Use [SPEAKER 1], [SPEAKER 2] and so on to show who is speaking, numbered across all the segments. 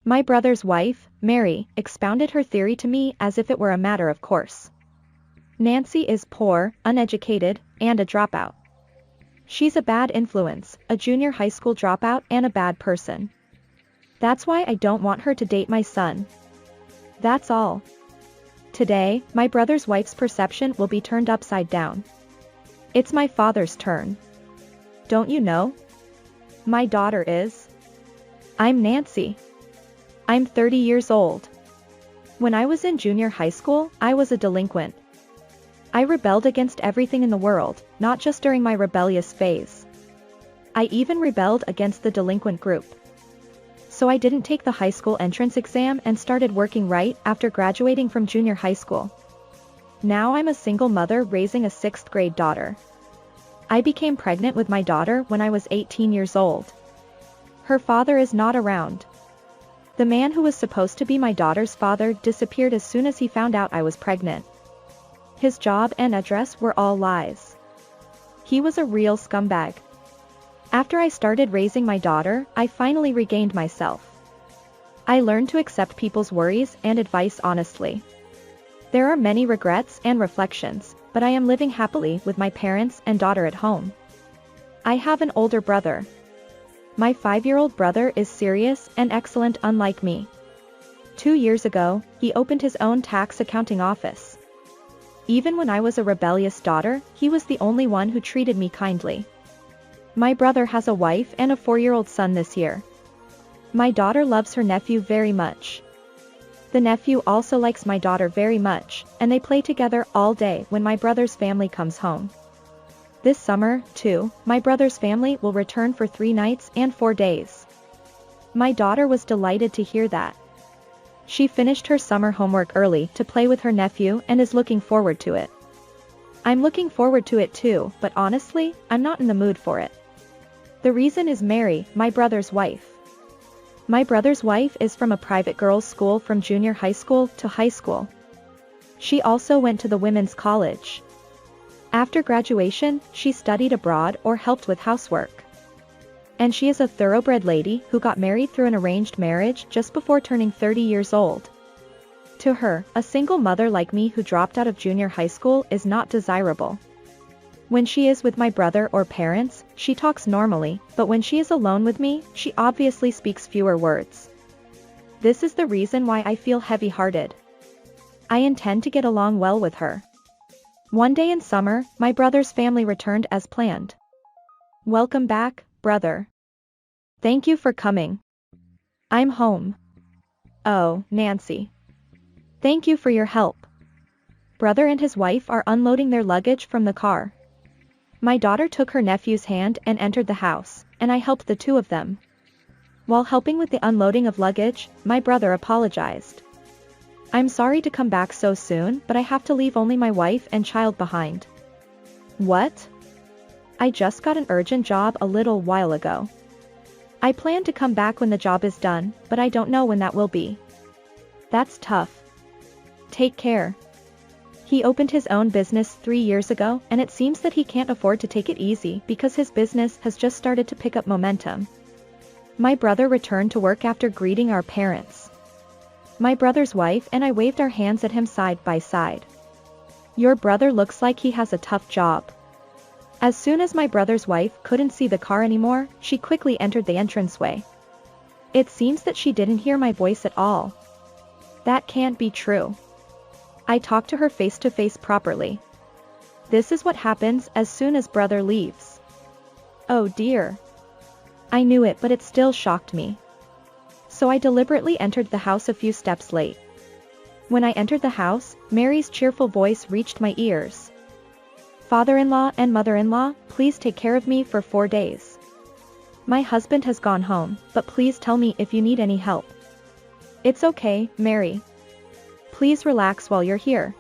[SPEAKER 1] My brother's wife, Mary, expounded her theory to me as if it were a matter of course. Nancy is poor, uneducated, and a dropout. She's a bad influence, a junior high school dropout and a bad person. That's why I don't want her to date my son. That's all. Today, my brother's wife's perception will be turned upside down. It's my father's turn. Don't you know? My daughter is. I'm Nancy. I'm 30 years old. When I was in junior high school, I was a delinquent. I rebelled against everything in the world, not just during my rebellious phase. I even rebelled against the delinquent group. So I didn't take the high school entrance exam and started working right after graduating from junior high school. Now I'm a single mother raising a 6th grade daughter. I became pregnant with my daughter when I was 18 years old. Her father is not around. The man who was supposed to be my daughter's father disappeared as soon as he found out I was pregnant. His job and address were all lies. He was a real scumbag. After I started raising my daughter, I finally regained myself. I learned to accept people's worries and advice honestly. There are many regrets and reflections, but I am living happily with my parents and daughter at home. I have an older brother. My 5-year-old brother is serious and excellent unlike me. 2 years ago, he opened his own tax accounting office. Even when I was a rebellious daughter, he was the only one who treated me kindly. My brother has a wife and a 4-year-old son this year. My daughter loves her nephew very much. The nephew also likes my daughter very much, and they play together all day when my brother's family comes home. This summer, too, my brother's family will return for 3 nights and 4 days. My daughter was delighted to hear that. She finished her summer homework early to play with her nephew and is looking forward to it. I'm looking forward to it too, but honestly, I'm not in the mood for it. The reason is Mary, my brother's wife. My brother's wife is from a private girls' school from junior high school to high school. She also went to the women's college. After graduation, she studied abroad or helped with housework. And she is a thoroughbred lady who got married through an arranged marriage just before turning 30 years old. To her, a single mother like me who dropped out of junior high school is not desirable. When she is with my brother or parents, she talks normally, but when she is alone with me, she obviously speaks fewer words. This is the reason why I feel heavy-hearted. I intend to get along well with her. One day in summer, my brother's family returned as planned. Welcome back, brother. Thank you for coming. I'm home. Oh, Nancy. Thank you for your help. Brother and his wife are unloading their luggage from the car. My daughter took her nephew's hand and entered the house, and I helped the two of them. While helping with the unloading of luggage, my brother apologized. I'm sorry to come back so soon, but I have to leave only my wife and child behind. What? I just got an urgent job a little while ago. I plan to come back when the job is done, but I don't know when that will be. That's tough. Take care. He opened his own business 3 years ago, and it seems that he can't afford to take it easy because his business has just started to pick up momentum. My brother returned to work after greeting our parents. My brother's wife and I waved our hands at him side by side. Your brother looks like he has a tough job. As soon as my brother's wife couldn't see the car anymore, she quickly entered the entranceway. It seems that she didn't hear my voice at all. That can't be true. I talked to her face to face properly. This is what happens as soon as brother leaves. Oh dear. I knew it, but it still shocked me. So I deliberately entered the house a few steps late. When I entered the house, Mary's cheerful voice reached my ears. Father-in-law and mother-in-law, please take care of me for 4 days. My husband has gone home, but please tell me if you need any help. It's okay, Mary. Please relax while you're here.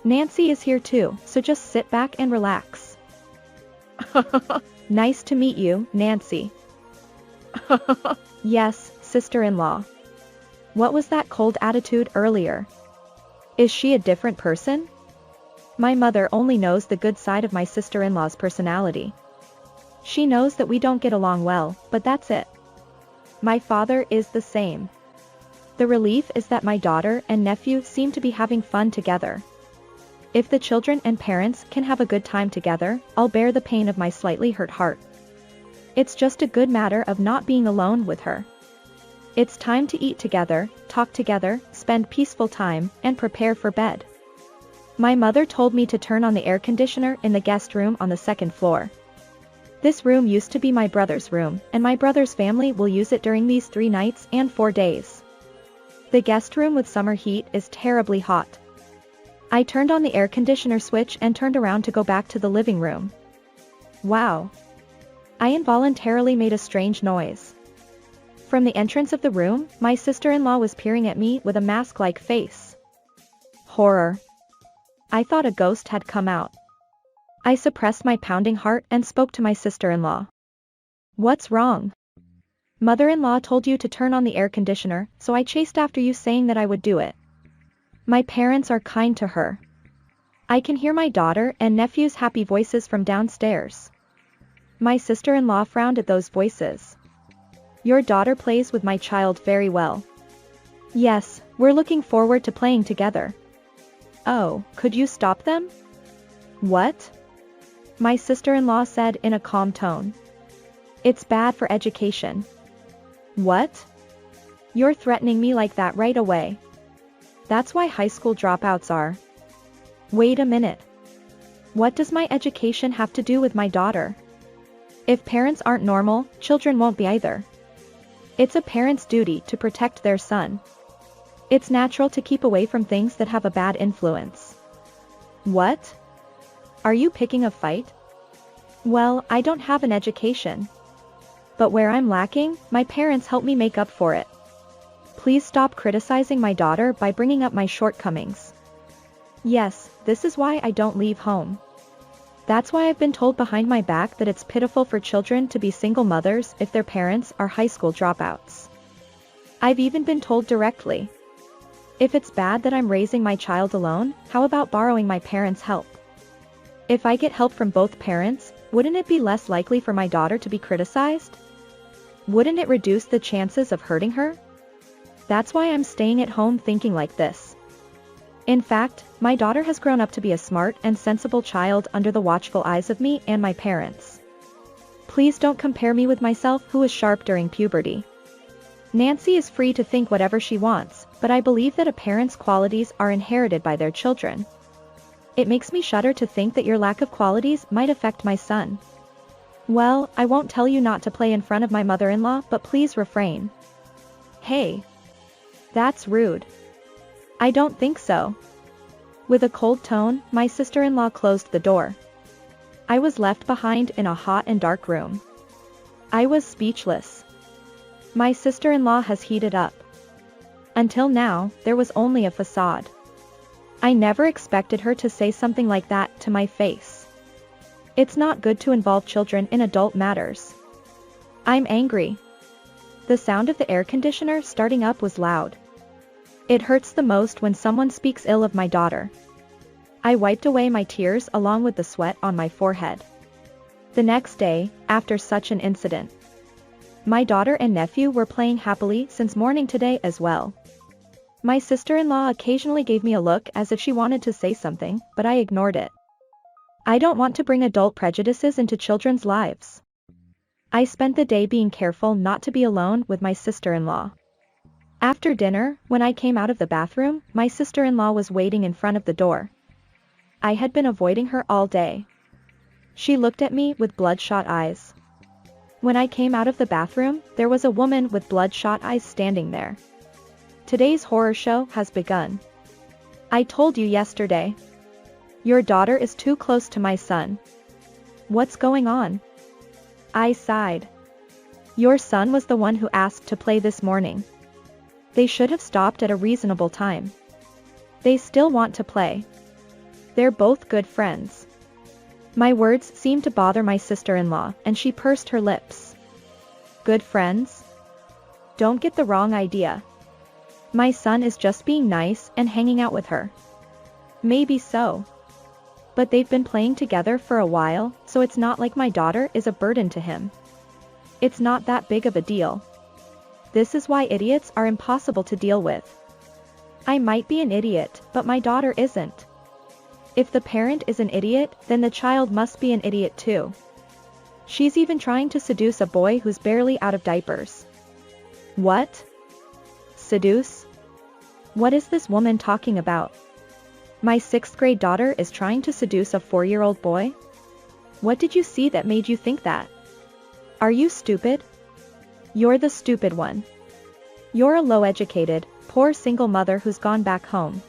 [SPEAKER 1] Nancy is here too, so just sit back and relax. Nice to meet you, Nancy. Yes, sister-in-law. What was that cold attitude earlier? Is she a different person? My mother only knows the good side of my sister-in-law's personality. She knows that we don't get along well, but that's it. My father is the same. The relief is that my daughter and nephew seem to be having fun together. If the children and parents can have a good time together, I'll bear the pain of my slightly hurt heart. It's just a good matter of not being alone with her. It's time to eat together, talk together, spend peaceful time, and prepare for bed. My mother told me to turn on the air conditioner in the guest room on the second floor. This room used to be my brother's room, and my brother's family will use it during these 3 nights and 4 days. The guest room with summer heat is terribly hot. I turned on the air conditioner switch and turned around to go back to the living room. Wow! I involuntarily made a strange noise. From the entrance of the room, my sister-in-law was peering at me with a mask-like face. Horror! I thought a ghost had come out. I suppressed my pounding heart and spoke to my sister-in-law. What's wrong? Mother-in-law told you to turn on the air conditioner, so I chased after you saying that I would do it. My parents are kind to her. I can hear my daughter and nephew's happy voices from downstairs. My sister-in-law frowned at those voices. Your daughter plays with my child very well. Yes, we're looking forward to playing together. Oh, could you stop them? What? My sister-in-law said in a calm tone. It's bad for education. What? You're threatening me like that right away. That's why high school dropouts are. Wait a minute. What does my education have to do with my daughter? If parents aren't normal, children won't be either. It's a parent's duty to protect their son. It's natural to keep away from things that have a bad influence. What? Are you picking a fight? Well, I don't have an education. But where I'm lacking, my parents help me make up for it. Please stop criticizing my daughter by bringing up my shortcomings. Yes, this is why I don't leave home. That's why I've been told behind my back that it's pitiful for children to be single mothers if their parents are high school dropouts. I've even been told directly. If it's bad that I'm raising my child alone, how about borrowing my parents' help? If I get help from both parents, wouldn't it be less likely for my daughter to be criticized? Wouldn't it reduce the chances of hurting her? That's why I'm staying at home thinking like this. In fact, my daughter has grown up to be a smart and sensible child under the watchful eyes of me and my parents. Please don't compare me with myself, who was sharp during puberty. Nancy is free to think whatever she wants, but I believe that a parent's qualities are inherited by their children. It makes me shudder to think that your lack of qualities might affect my son. Well, I won't tell you not to play in front of my mother-in-law, but please refrain. Hey. That's rude. I don't think so. With a cold tone, my sister-in-law closed the door. I was left behind in a hot and dark room. I was speechless. My sister-in-law has heated up. Until now, there was only a facade. I never expected her to say something like that to my face. It's not good to involve children in adult matters. I'm angry. The sound of the air conditioner starting up was loud. It hurts the most when someone speaks ill of my daughter. I wiped away my tears along with the sweat on my forehead. The next day, after such an incident, my daughter and nephew were playing happily since morning today as well. My sister-in-law occasionally gave me a look as if she wanted to say something, but I ignored it. I don't want to bring adult prejudices into children's lives. I spent the day being careful not to be alone with my sister-in-law. After dinner, when I came out of the bathroom, my sister-in-law was waiting in front of the door. I had been avoiding her all day. She looked at me with bloodshot eyes. When I came out of the bathroom, there was a woman with bloodshot eyes standing there. Today's horror show has begun. I told you yesterday. Your daughter is too close to my son. What's going on? I sighed. Your son was the one who asked to play this morning. They should have stopped at a reasonable time. They still want to play. They're both good friends. My words seemed to bother my sister-in-law, and she pursed her lips. Good friends? Don't get the wrong idea. My son is just being nice and hanging out with her. Maybe so. But they've been playing together for a while, so it's not like my daughter is a burden to him. It's not that big of a deal. This is why idiots are impossible to deal with. I might be an idiot, but my daughter isn't. If the parent is an idiot, then the child must be an idiot too. She's even trying to seduce a boy who's barely out of diapers. What? Seduce? What is this woman talking about? My 6th grade daughter is trying to seduce a 4-year-old boy? What did you see that made you think that? Are you stupid? You're the stupid one. You're a low-educated, poor single mother who's gone back home.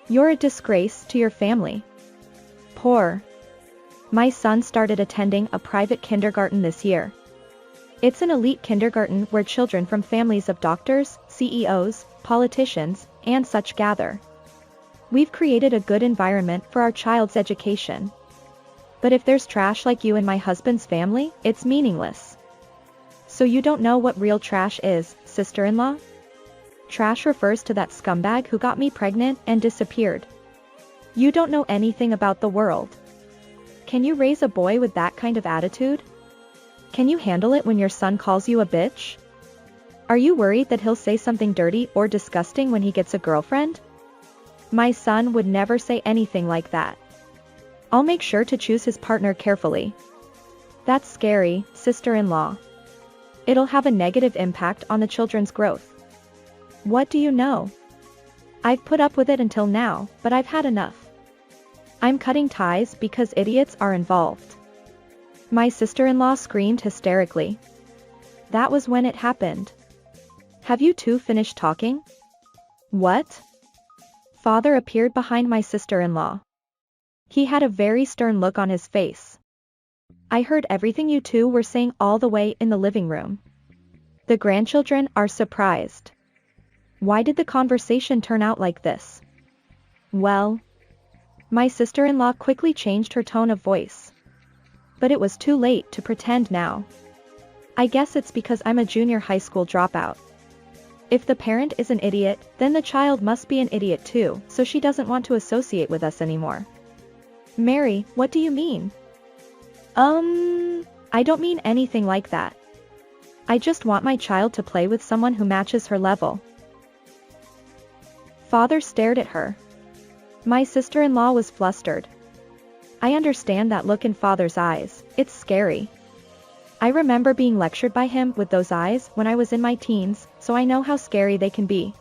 [SPEAKER 1] You're a disgrace to your family. Poor. My son started attending a private kindergarten this year. It's an elite kindergarten where children from families of doctors, CEOs, politicians, and such gather. We've created a good environment for our child's education. But if there's trash like you in my husband's family, it's meaningless. So you don't know what real trash is, sister-in-law? Trash refers to that scumbag who got me pregnant and disappeared. You don't know anything about the world. Can you raise a boy with that kind of attitude? Can you handle it when your son calls you a bitch? Are you worried that he'll say something dirty or disgusting when he gets a girlfriend? My son would never say anything like that. I'll make sure to choose his partner carefully. That's scary, sister-in-law. It'll have a negative impact on the children's growth. What do you know? I've put up with it until now, but I've had enough. I'm cutting ties because idiots are involved. My sister-in-law screamed hysterically. That was when it happened. Have you two finished talking? What? Father appeared behind my sister-in-law. He had a very stern look on his face. I heard everything you two were saying all the way in the living room. The grandchildren are surprised. Why did the conversation turn out like this? Well, my sister-in-law quickly changed her tone of voice. But it was too late to pretend now. I guess it's because I'm a junior high school dropout. If the parent is an idiot, then the child must be an idiot too, so she doesn't want to associate with us anymore. Mary, what do you mean? I don't mean anything like that. I just want my child to play with someone who matches her level. Father stared at her. My sister-in-law was flustered. I understand that look in Father's eyes, it's scary. I remember being lectured by him with those eyes when I was in my teens, so I know how scary they can be.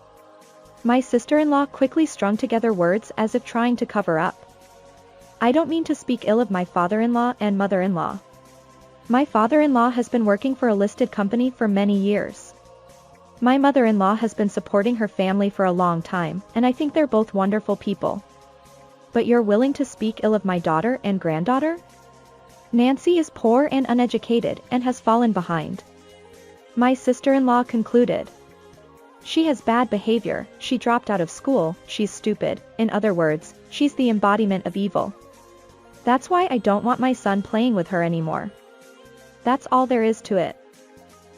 [SPEAKER 1] My sister-in-law quickly strung together words as if trying to cover up. I don't mean to speak ill of my father-in-law and mother-in-law. My father-in-law has been working for a listed company for many years. My mother-in-law has been supporting her family for a long time, and I think they're both wonderful people. But you're willing to speak ill of my daughter and granddaughter? Nancy is poor and uneducated and has fallen behind. My sister-in-law concluded. She has bad behavior, she dropped out of school, she's stupid, in other words, she's the embodiment of evil. That's why I don't want my son playing with her anymore. That's all there is to it.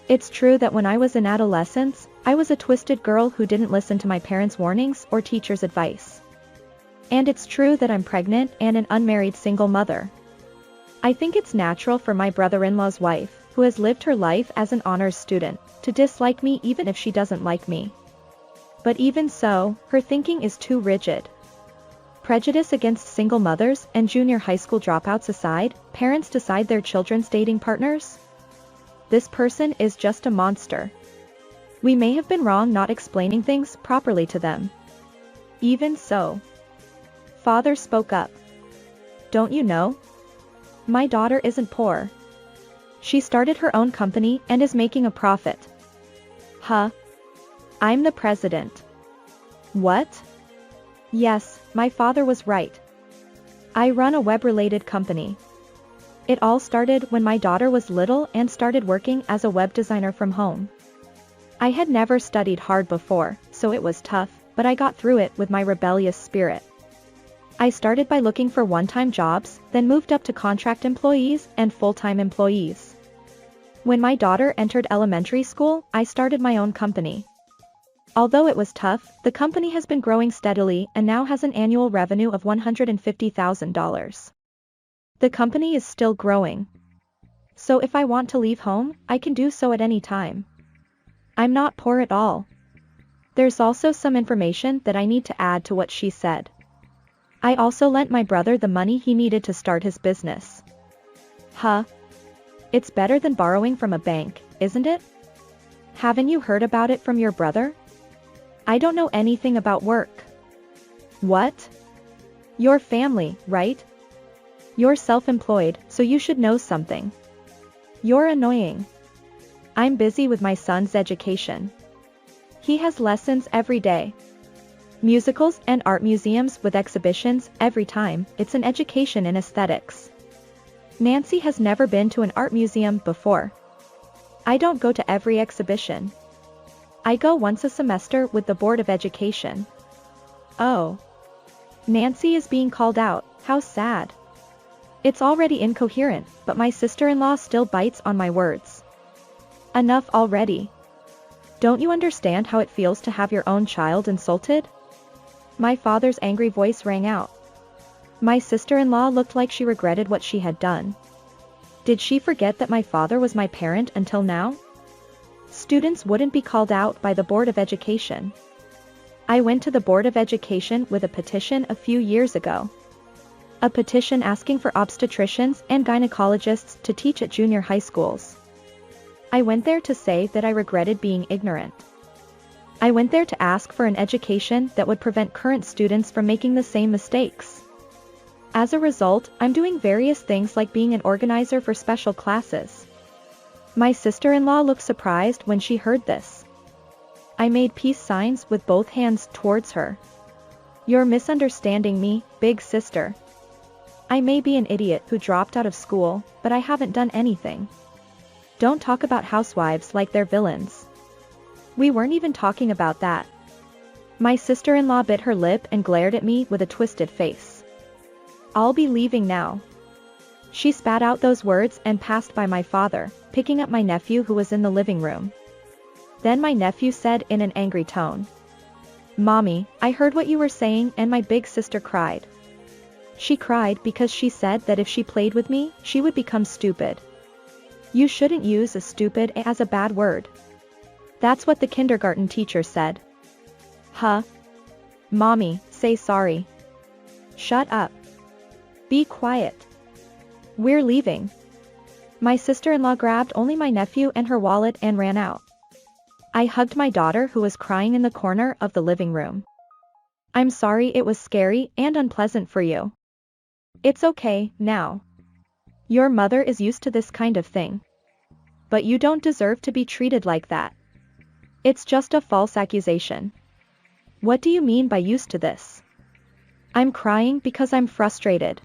[SPEAKER 1] It's true that when I was in adolescence, I was a twisted girl who didn't listen to my parents' warnings or teachers' advice. And it's true that I'm pregnant and an unmarried single mother. I think it's natural for my brother-in-law's wife, who has lived her life as an honors student, to dislike me even if she doesn't like me. But even so, her thinking is too rigid. Prejudice against single mothers and junior high school dropouts aside, parents decide their children's dating partners? This person is just a monster. We may have been wrong not explaining things properly to them. Even so. Father spoke up. Don't you know? My daughter isn't poor. She started her own company and is making a profit. Huh? I'm the president. What? Yes, my father was right. I run a web-related company. It all started when my daughter was little and started working as a web designer from home. I had never studied hard before, so it was tough, but I got through it with my rebellious spirit. I started by looking for one-time jobs, then moved up to contract employees and full-time employees. When my daughter entered elementary school, I started my own company. Although it was tough, the company has been growing steadily and now has an annual revenue of $150,000. The company is still growing. So if I want to leave home, I can do so at any time. I'm not poor at all. There's also some information that I need to add to what she said. I also lent my brother the money he needed to start his business. Huh? It's better than borrowing from a bank, isn't it? Haven't you heard about it from your brother? I don't know anything about work. What? Your family, right? You're self-employed, so you should know something. You're annoying. I'm busy with my son's education. He has lessons every day. Musicals and art museums with exhibitions every time. It's an education in aesthetics. Nancy has never been to an art museum before. I don't go to every exhibition. I go once a semester with the Board of Education. Oh. Nancy is being called out, how sad. It's already incoherent, but my sister-in-law still bites on my words. Enough already. Don't you understand how it feels to have your own child insulted? My father's angry voice rang out. My sister-in-law looked like she regretted what she had done. Did she forget that my father was my parent until now? Students wouldn't be called out by the Board of Education. I went to the Board of Education with a petition a few years ago. A petition asking for obstetricians and gynecologists to teach at junior high schools. I went there to say that I regretted being ignorant. I went there to ask for an education that would prevent current students from making the same mistakes. As a result, I'm doing various things like being an organizer for special classes. My sister-in-law looked surprised when she heard this. I made peace signs with both hands towards her. You're misunderstanding me, big sister. I may be an idiot who dropped out of school, but I haven't done anything. Don't talk about housewives like they're villains. We weren't even talking about that. My sister-in-law bit her lip and glared at me with a twisted face. I'll be leaving now. She spat out those words and passed by my father, picking up my nephew who was in the living room. Then my nephew said in an angry tone. Mommy, I heard what you were saying and my big sister cried. She cried because she said that if she played with me, she would become stupid. You shouldn't use a stupid as a bad word. That's what the kindergarten teacher said. Huh? Mommy, say sorry. Shut up. Be quiet. We're leaving. My sister-in-law grabbed only my nephew and her wallet and ran out. I hugged my daughter who was crying in the corner of the living room. I'm sorry it was scary and unpleasant for you. It's okay, now. Your mother is used to this kind of thing. But you don't deserve to be treated like that. It's just a false accusation. What do you mean by used to this? I'm crying because I'm frustrated.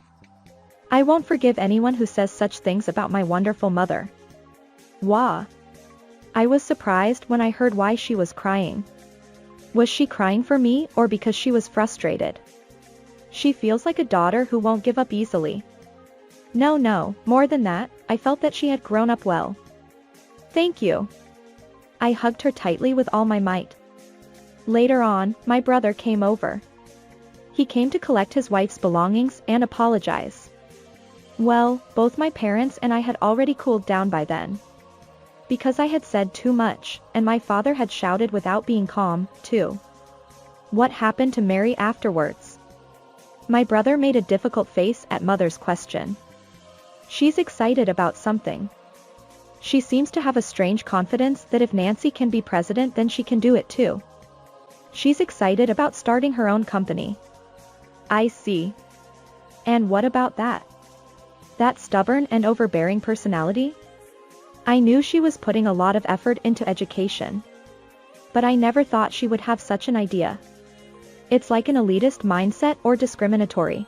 [SPEAKER 1] I won't forgive anyone who says such things about my wonderful mother. Wah. I was surprised when I heard why she was crying. Was she crying for me or because she was frustrated? She feels like a daughter who won't give up easily. No, more than that, I felt that she had grown up well. Thank you. I hugged her tightly with all my might. Later on, my brother came over. He came to collect his wife's belongings and apologize. Well, both my parents and I had already cooled down by then. Because I had said too much, and my father had shouted without being calm, too. What happened to Mary afterwards? My brother made a difficult face at Mother's question. She's excited about something. She seems to have a strange confidence that if Nancy can be president then she can do it too. She's excited about starting her own company. I see. And what about that? That stubborn and overbearing personality? I knew she was putting a lot of effort into education. But I never thought she would have such an idea. It's like an elitist mindset or discriminatory.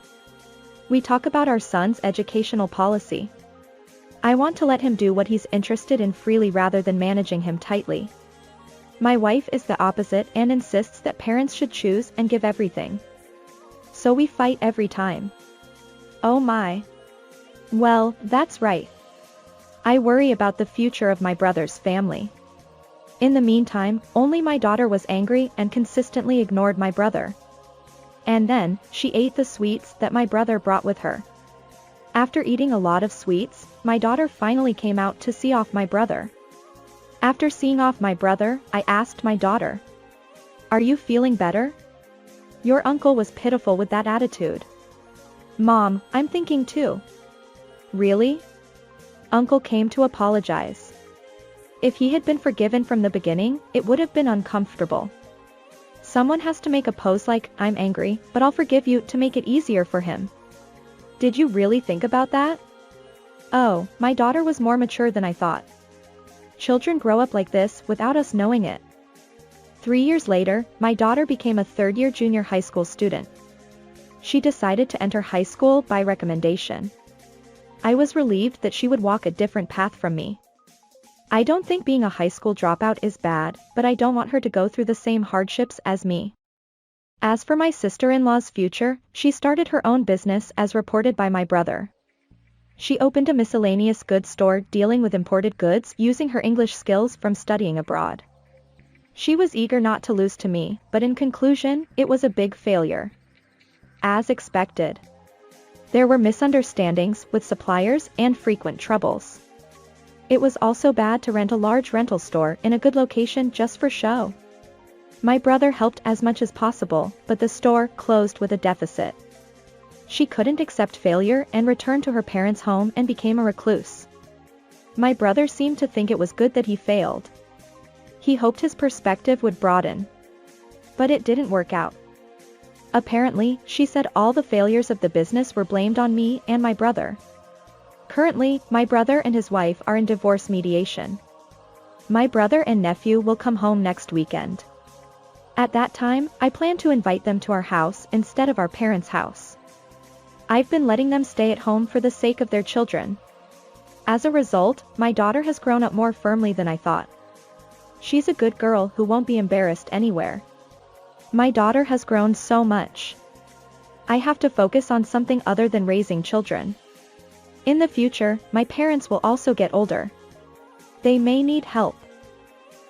[SPEAKER 1] We talk about our son's educational policy. I want to let him do what he's interested in freely rather than managing him tightly. My wife is the opposite and insists that parents should choose and give everything. So we fight every time. Oh my. Well, that's right. I worry about the future of my brother's family. In the meantime, only my daughter was angry and consistently ignored my brother. And then, she ate the sweets that my brother brought with her. After eating a lot of sweets, my daughter finally came out to see off my brother. After seeing off my brother, I asked my daughter. Are you feeling better? Your uncle was pitiful with that attitude. Mom, I'm thinking too. Really? Uncle came to apologize. If he had been forgiven from the beginning, it would have been uncomfortable. Someone has to make a pose like, I'm angry, but I'll forgive you to make it easier for him. Did you really think about that? Oh, my daughter was more mature than I thought. Children grow up like this without us knowing it. 3 years later, my daughter became a third-year junior high school student. She decided to enter high school by recommendation. I was relieved that she would walk a different path from me. I don't think being a high school dropout is bad, but I don't want her to go through the same hardships as me. As for my sister-in-law's future, she started her own business as reported by my brother. She opened a miscellaneous goods store dealing with imported goods using her English skills from studying abroad. She was eager not to lose to me, but in conclusion, it was a big failure. As expected. There were misunderstandings with suppliers and frequent troubles. It was also bad to rent a large rental store in a good location just for show. My brother helped as much as possible, but the store closed with a deficit. She couldn't accept failure and returned to her parents' home and became a recluse. My brother seemed to think it was good that he failed. He hoped his perspective would broaden. But it didn't work out. Apparently, she said all the failures of the business were blamed on me and my brother. Currently, my brother and his wife are in divorce mediation. My brother and nephew will come home next weekend. At that time, I plan to invite them to our house instead of our parents' house. I've been letting them stay at home for the sake of their children. As a result, my daughter has grown up more firmly than I thought. She's a good girl who won't be embarrassed anywhere. My daughter has grown so much. I have to focus on something other than raising children. In the future, my parents will also get older. They may need help.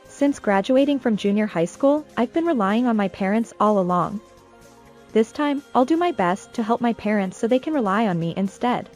[SPEAKER 1] Since graduating from junior high school, I've been relying on my parents all along. This time, I'll do my best to help my parents so they can rely on me instead.